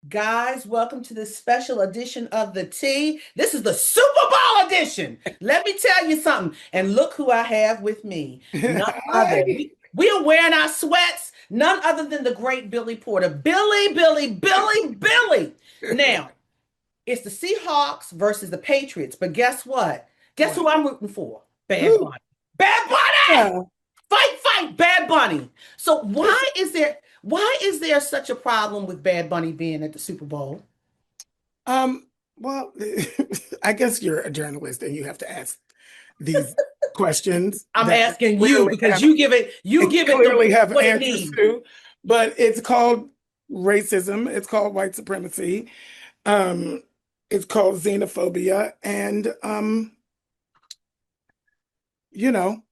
Guys, welcome to this special edition of the Tea. This is the Super Bowl edition. Let me tell you something. And look who I have with me. None other. Hi. We are wearing our sweats. None other than the great Billy Porter. Billy. Now, it's the Seahawks versus the Patriots. But guess what? Guess What? who I'm rooting for? Bad Who? Bunny. Bad Bunny! Yeah. Fight, Bad Bunny. So why is there such a problem with Bad Bunny being at the Super Bowl? Well, I guess you're a journalist and you have to ask these questions I'm that asking you clearly because have you give it clearly have what it answers needs. to, but it's called racism, it's called white supremacy, um, it's called xenophobia, and you know,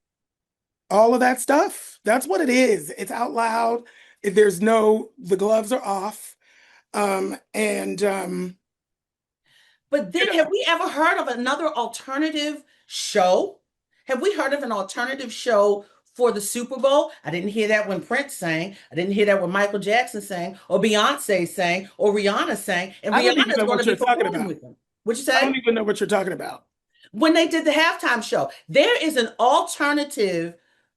all of that stuff. That's what it is. It's out loud. The gloves are off. And But you then have know, we ever heard of another alternative show? Have we heard of an alternative show for the Super Bowl? I didn't hear that when Prince sang. I didn't hear that when Michael Jackson sang, or Beyonce sang, or Rihanna sang. And I don't even Rihanna's know going to what be you're talking performing about. with them. What'd you I don't say? even know what you're talking about. When they did the halftime show, there is an alternative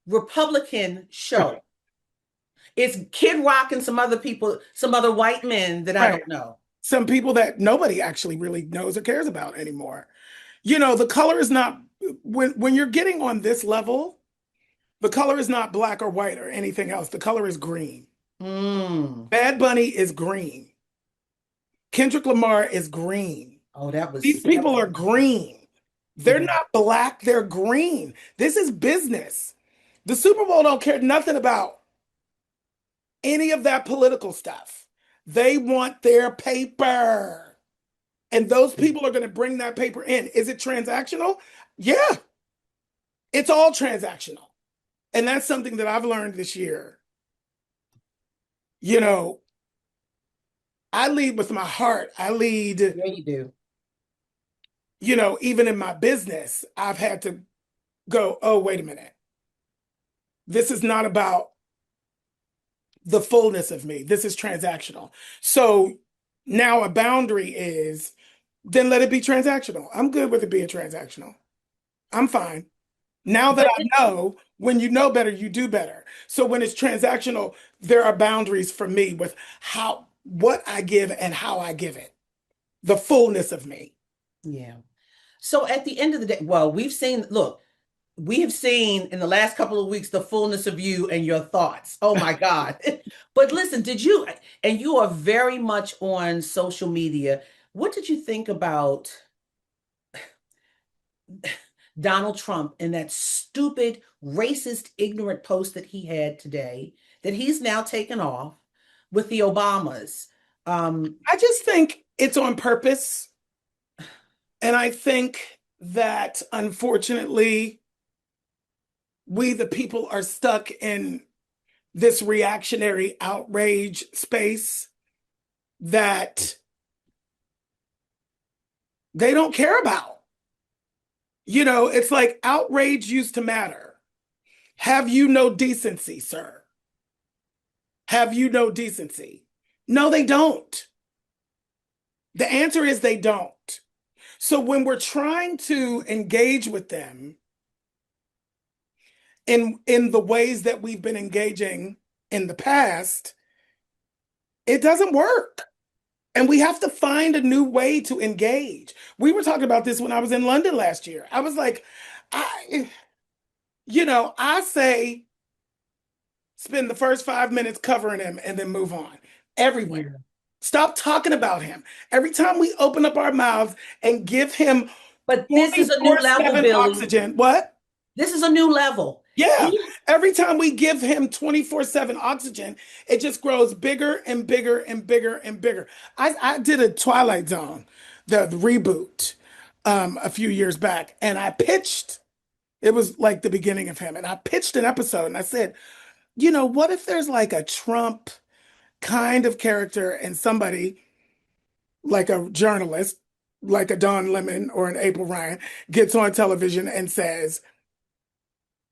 Republican show. It's Kid Rock and some other people, some other white men that I Right. don't know. Some people that nobody actually really knows or cares about anymore. The color is not when you're getting on this level, the color is not black or white or anything else. The color is green. Mm. Bad Bunny is green. Kendrick Lamar is green. Oh, that These was that people was are green. They're yeah. not black, they're green. This is business. The Super Bowl don't care nothing about any of that political stuff. They want their paper. And those people are going to bring that paper in. Is it transactional? Yeah, it's all transactional. And that's something that I've learned this year. You know, I lead with my heart. I lead, Yeah, you do. even in my business, I've had to go, oh, wait a minute. This is not about the fullness of me. This is transactional. So now a boundary is then let it be transactional. I'm good with it being transactional. I'm fine. Now that But I know, when you know better, you do better. So when it's transactional, there are boundaries for me with what I give and how I give it, the fullness of me. yeah. So at the end of the day, well, we have seen in the last couple of weeks the fullness of you and your thoughts. Oh my God. But listen, and you are very much on social media. What did you think about Donald Trump and that stupid, racist, ignorant post that he had today that he's now taken off with the Obamas? Um, I just think it's on purpose. And I think that unfortunately, we, the people, are stuck in this reactionary outrage space that they don't care about. It's like outrage used to matter. Have you no decency, sir? Have you no decency? No, they don't. The answer is they don't. So when we're trying to engage with them in the ways that we've been engaging in the past, it doesn't work. And we have to find a new way to engage. We were talking about this when I was in London last year. I was like, I, I say spend the first 5 minutes covering him and then move on everywhere. yeah. Stop talking about him. Every time we open up our mouths and give him But this is a new level, 24/7 Billy. oxygen, what? This is a new level. Yeah. He, Every time we give him 24/7 oxygen, it just grows bigger and bigger and bigger and bigger. I did a Twilight Zone, the reboot, a few years back, and it was like the beginning of him, and I pitched an episode and I said, what if there's like a Trump kind of character and somebody like a journalist, like a Don Lemon or an April Ryan, gets on television and says,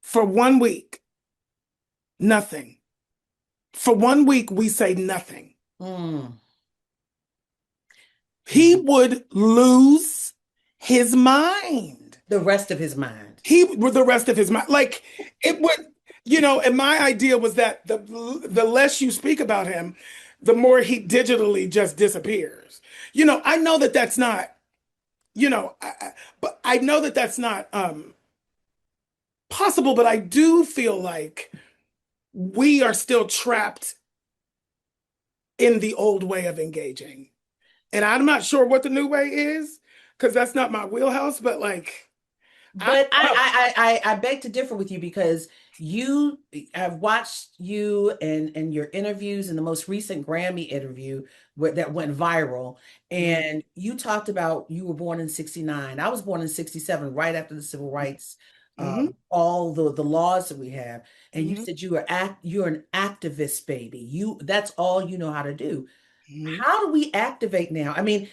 for 1 week, nothing. For 1 week, we say nothing. mm, he would lose his mind. The rest of his mind. He with the rest of his mind. Like it would, and my idea was that the less you speak about him, the more he digitally just disappears. I know that that's not, but I know that that's not possible, but I do feel like we are still trapped in the old way of engaging. And I'm not sure what the new way is, because that's not my wheelhouse, but like, I But don't know. I beg to differ with you because you I've watched you and your interviews and the most recent Grammy interview that went viral. Mhm, And you talked about you were born in 69. I was born in 67, right after the civil rights, mhm, all the laws that we have. And you mhm, said you're an activist, baby. That's all you know how to do. mhm. How do we activate now? I mean,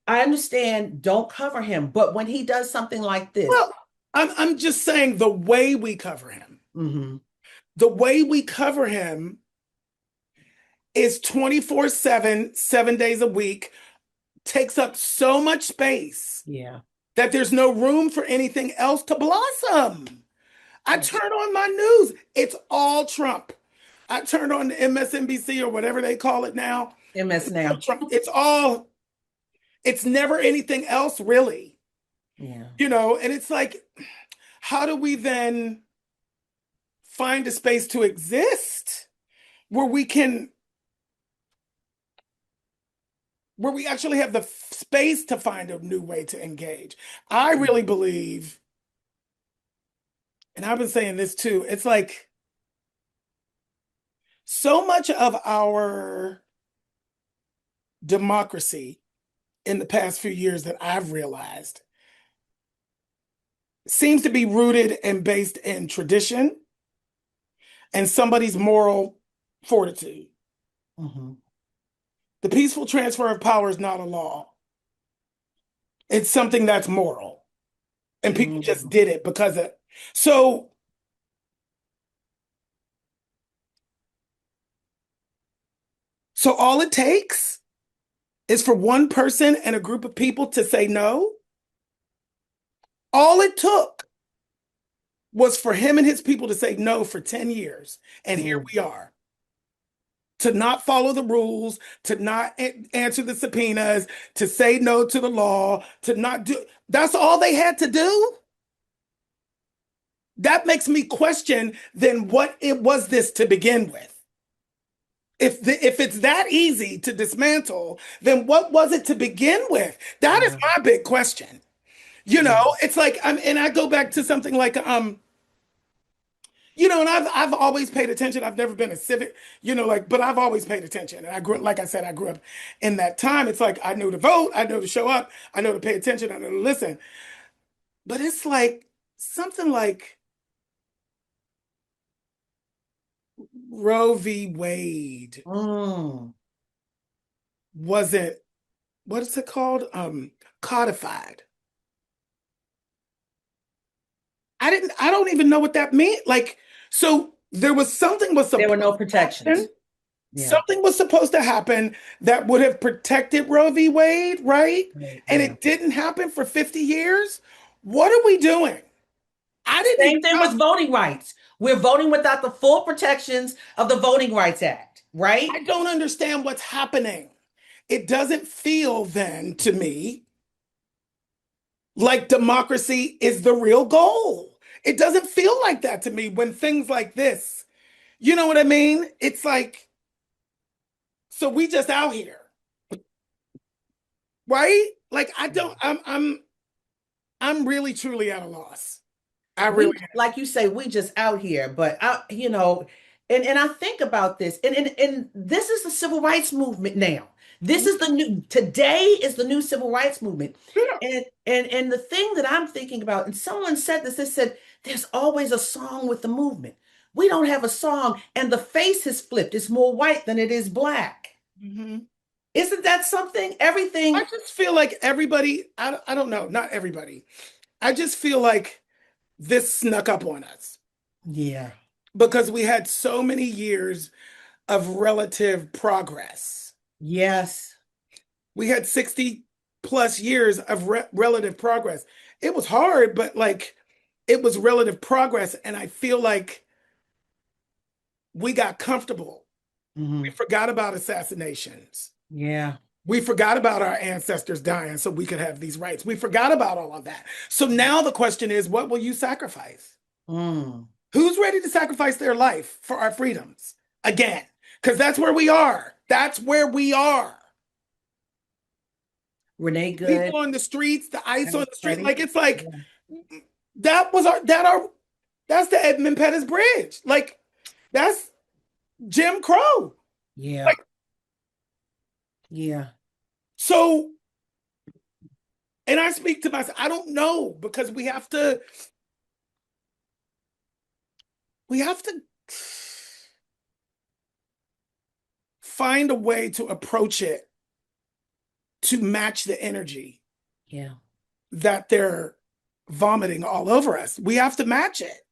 I understand don't cover him, but when he does something like this, Well, I'm just saying the way we cover him. mhm, The way we cover him is 24/7, 7 days a week, takes up so much space yeah. that there's no room for anything else to blossom. I That's turn on my news, it's all Trump. I turn on the MSNBC or whatever they call it now. MS All now. Trump. It's never anything else really, Yeah. and it's like, how do we then find a space to exist where we actually have the space to find a new way to engage? I really believe, and I've been saying this too, it's like so much of our democracy in the past few years that I've realized seems to be rooted and based in tradition and somebody's moral fortitude. Hmm. The peaceful transfer of power is not a law. It's something that's moral. And people just Hmm. did it because of so so all it takes is for one person and a group of people to say no. All it took was for him and his people to say no for 10 years. And here Hmm. we are. To not follow the rules, to not answer the subpoenas, to say no to the law, to not do. That's all they had to do. That makes me question then what it was this to begin with. If it's that easy to dismantle, then what was it to begin with? That is Yeah. my big question. Yeah. It's like and I go back to something like and I've always paid attention. I've never been a civic, like, but I've always paid attention. And like I said, I grew up in that time. It's like I know to vote, I know to show up, I know to pay attention, I know to listen. But it's like something like Roe v. Wade Mm. wasn't, what is it called? Codified. I don't even know what that meant. Like, so there was something was There supposed were no to happen. protections. Yeah. Something was supposed to happen that would have protected Roe v. Wade, right? Right. And Yeah. it didn't happen for 50 years. What are we doing? I didn't even Same thing know. with voting rights. We're voting without the full protections of the Voting Rights Act, right? I don't understand what's happening. It doesn't feel then to me like democracy is the real goal. It doesn't feel like that to me when things like this, you know what I mean? It's like, so we just out here, right? Like I don't, I'm really truly at a loss. I really We, like you say, we just out here, but and I think about this, and this is the civil rights movement now. This am. is the new today is the new civil rights movement. Yeah. And the thing that I'm thinking about, and someone said this, they said there's always a song with the movement. We don't have a song, and the face has flipped. It's more white than it is black. Mhm. Isn't that something? I Everything, just feel like everybody, I don't know, not everybody. I just feel like this snuck up on us yeah. because we had so many years of relative progress. Yes. We had 60 plus years of relative progress. It was hard, but like it was relative progress. And I feel like we got comfortable. We Hmm. forgot about assassinations. Yeah. We forgot about our ancestors dying so we could have these rights. We forgot about all of that. So now the question is, what will you sacrifice? Mm. Who's ready to sacrifice their life for our freedoms again? Because that's where we are. That's where we are. Renee Good. People on the streets, the ice That on was the street, funny. like it's like Yeah. that was our that's the Edmund Pettus Bridge. Like that's Jim Crow. Yeah. Like Yeah. so, and I speak to myself, I don't know because we have to find a way to approach it to match the energy Yeah. that they're vomiting all over us. We have to match it.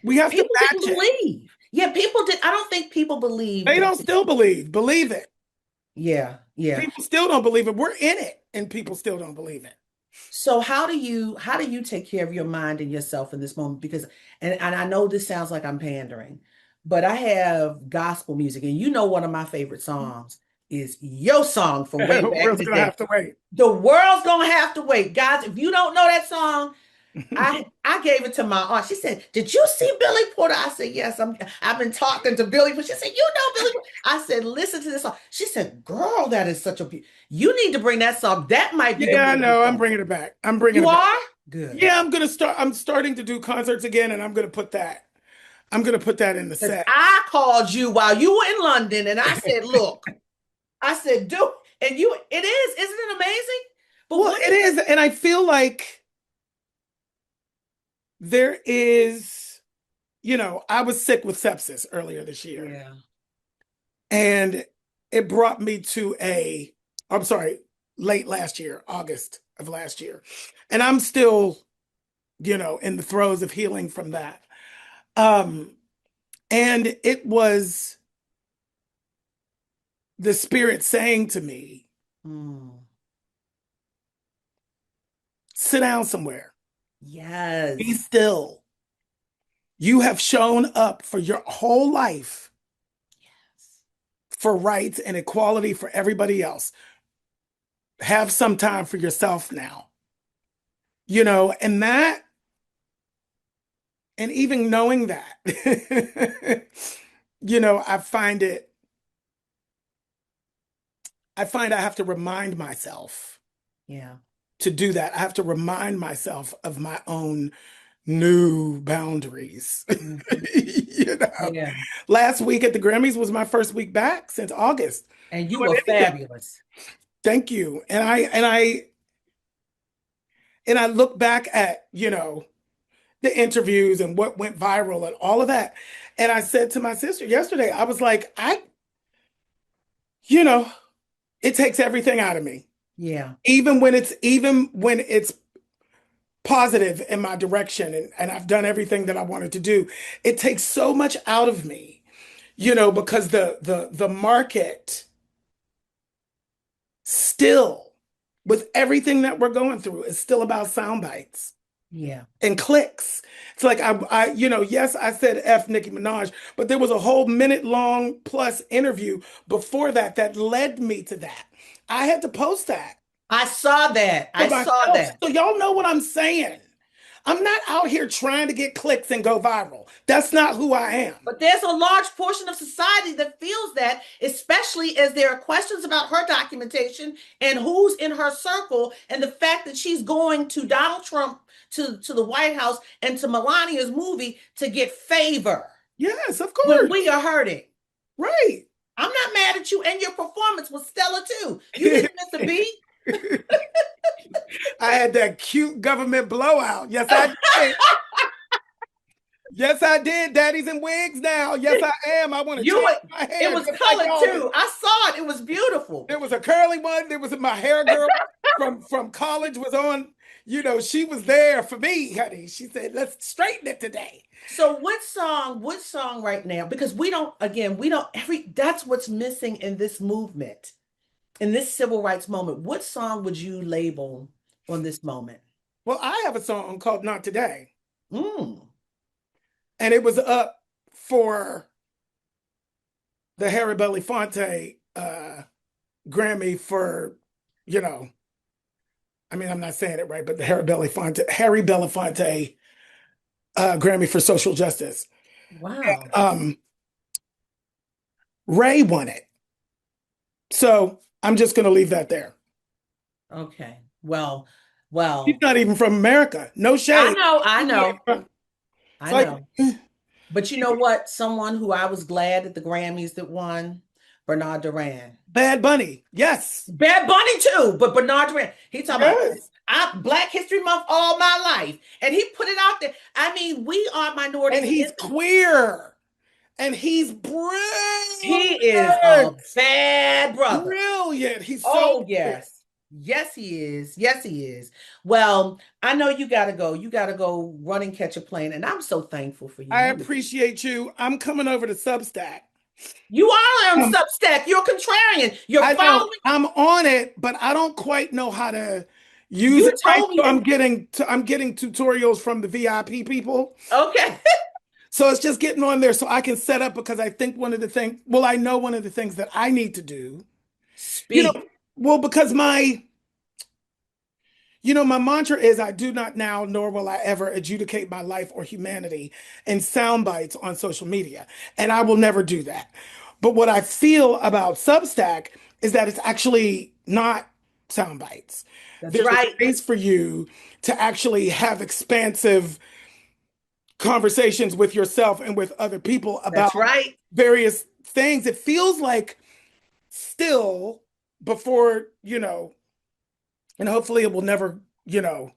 We have to People didn't match it. believe. Yeah, people did. I don't think people believe They that. don't still believe. Believe it. Yeah. Yeah. People still don't believe it. We're in it, and people still don't believe it. So how do you take care of your mind and yourself in this moment? Because and I know this sounds like I'm pandering, but I have gospel music, and you know one of my favorite songs is your song from way back in We're the gonna have day. to wait. The world's gonna have to wait. Guys, if you don't know that song, I gave it to my aunt. She said, "Did you see Billy Porter?" I said, "Yes." I've been talking to Billy, but she said, "You know Billy Porter." I said, "Listen to this song." She said, "Girl, that is such a you need to bring that song. That might be the Yeah, I movie know. I'm song." bringing it back. I'm bringing You it back. are good. Yeah, I'm starting to do concerts again, and I'm gonna put that. I'm gonna put that in the Because set. I called you while you were in London, and I said, "Look," I said, "Do," and it is, isn't it amazing? But Well, what it is, and I feel like there is, I was sick with sepsis earlier this year, yeah, and it brought me to I'm sorry, late last year, August of last year, and I'm still, in the throes of healing from that. Um, and it was the spirit saying to me, mm, sit down somewhere, be yes, still. You have shown up for your whole life for rights and equality for everybody else. Have some time for yourself now. And and even knowing that, I find I have to remind myself yeah, to do that. I have to remind myself of my own new boundaries. mhm, you know, yeah. last week at the Grammys was my first week back since August And you doing were anything. fabulous. Thank you. And I look back at, the interviews and what went viral and all of that. And I said to my sister yesterday, I was like, you know, it takes everything out of me. Yeah, Even when it's positive in my direction and I've done everything that I wanted to do, it takes so much out of me, because the market still, with everything that we're going through, is still about sound bites yeah, and clicks. It's like yes, I said F Nicki Minaj, but there was a whole minute long plus interview before that led me to that. I had to post that I saw that. for I saw myself. that. So y'all know what I'm saying. I'm not out here trying to get clicks and go viral. That's not who I am. But there's a large portion of society that feels that, especially as there are questions about her documentation and who's in her circle, and the fact that she's going to Donald Trump, to the White House, and to Melania's movie to get favor Yes, of when we course. are hurting. Right. I'm not mad at you, and your performance was stellar too. You didn't miss a beat. I had that cute government blowout. Yes, I did. Yes, I did. Daddy's in wigs now. Yes, I am. I want to You change were, my it hair was just like colored y'all did. too. I saw it. It was beautiful. There was a curly one. There was my hair girl from college was on. She was there for me, honey. She said, "Let's straighten it today." So what song right now? Because we don't, again, we don't every that's what's missing in this movement. in this civil rights moment, what song would you label on this moment? Well, I have a song called Not Today, Mm, and it was up for the Harry Belafonte Grammy for, you know, I mean, I'm not saying it right, but the Harry Belafonte Grammy for Social Justice. wow. Um, Ray won it. So I'm just going to leave that there. Okay. Well, He's well, not even from America. No I shade. know, I He's not know, even from- It's I like know. But you know what? Someone who I was glad at the Grammys that won, Bernarr Durand. Bad Bunny. Yes. Bad Bunny too, but Bernarr Durand. He talking about Yes. I Black History Month all my life, and he put it out there. I mean, we are And minorities. he's queer. And he's He is a brilliant. bad brother. Brilliant. He's so Oh brilliant. yes, yes he is. Yes he is. Well, I know you got to go. You got to go run and catch a plane, and I'm so thankful for you. I appreciate you. I'm coming over to Substack. You are on Um, Substack. You're a contrarian. You're I know following. I'm on it, but I don't quite know how to use You it right. told me So that. I'm getting tutorials from the VIP people. Okay. So it's just getting on there so I can set up because I think one of the things, well, I know one of the things that I need to do, you know, Speak. well, because my mantra is I do not now, nor will I ever adjudicate my life or humanity in sound bites on social media. And I will never do that. But what I feel about Substack is that it's actually not sound bites. That's There's a right. space for you to actually have expansive conversations with yourself and with other people about That's right. various things. It feels like still before, and hopefully it will never, go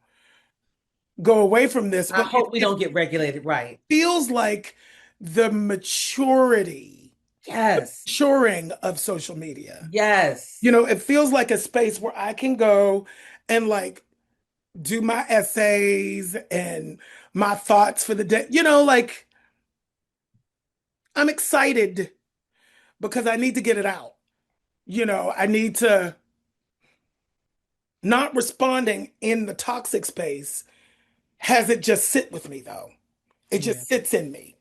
away from this, I but hope we don't get regulated right. feels like the Yes. maturing of social media. Yes. It feels like a space where I can go and like do my essays and my thoughts for the day. Like I'm excited because I need to get it out. I need to not responding in the toxic space has it just sit with me though. It Yeah. just sits in me.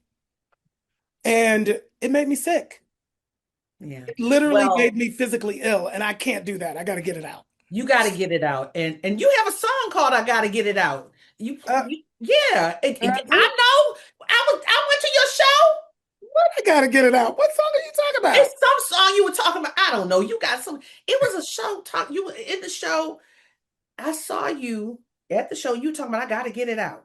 And it made me sick. Yeah. It literally made Well, me physically ill, and I can't do that. I got to get it out. you got to get it out, and you have a song called "I Got to Get It Out." Uh, Yeah. I I do. know. I went to your show. What I got to get it out. What song are you talking about? It's some song you were talking about. I don't know. You got some. It was a show. You were in the show. I saw you at the show. You talking about? I got to get it out.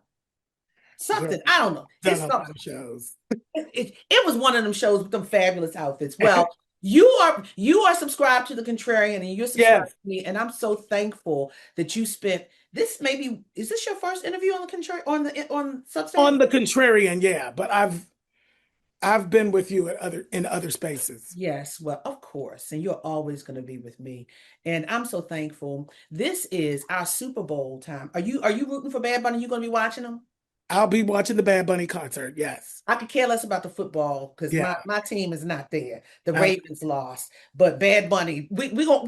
Girl, Something. I don't know. done It's a lot something. of shows. It was one of them shows with them fabulous outfits. Well, you are subscribed to the Contrarian and you're subscribed Yes, to me, and I'm so thankful that you spent this. Maybe is this your first interview on the Contrarian on Substack? on the contrarian, yeah, but I've been with you at other spaces. Yes, well, of course, and you're always going to be with me, and I'm so thankful. This is our Super Bowl time. Are you rooting for Bad Bunny? You going to be watching them? I'll be watching the Bad Bunny concert. Yes. I could care less about the football because Yeah. my team is not there. The I- Ravens lost, but Bad Bunny, we gonna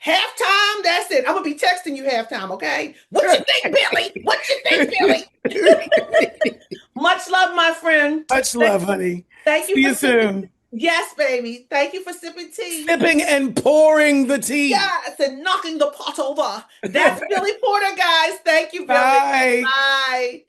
halftime. That's it. I'm gonna be texting you halftime. Okay, what you think, Billy? What you think, Billy? Much love, my friend. Much love, honey. Thank you See for you soon. yes, baby. Thank you for sipping tea. Sipping and pouring the tea. Yes, and knocking the pot over. That's Billy Porter, guys. Thank you, Billy. Bye. Bye.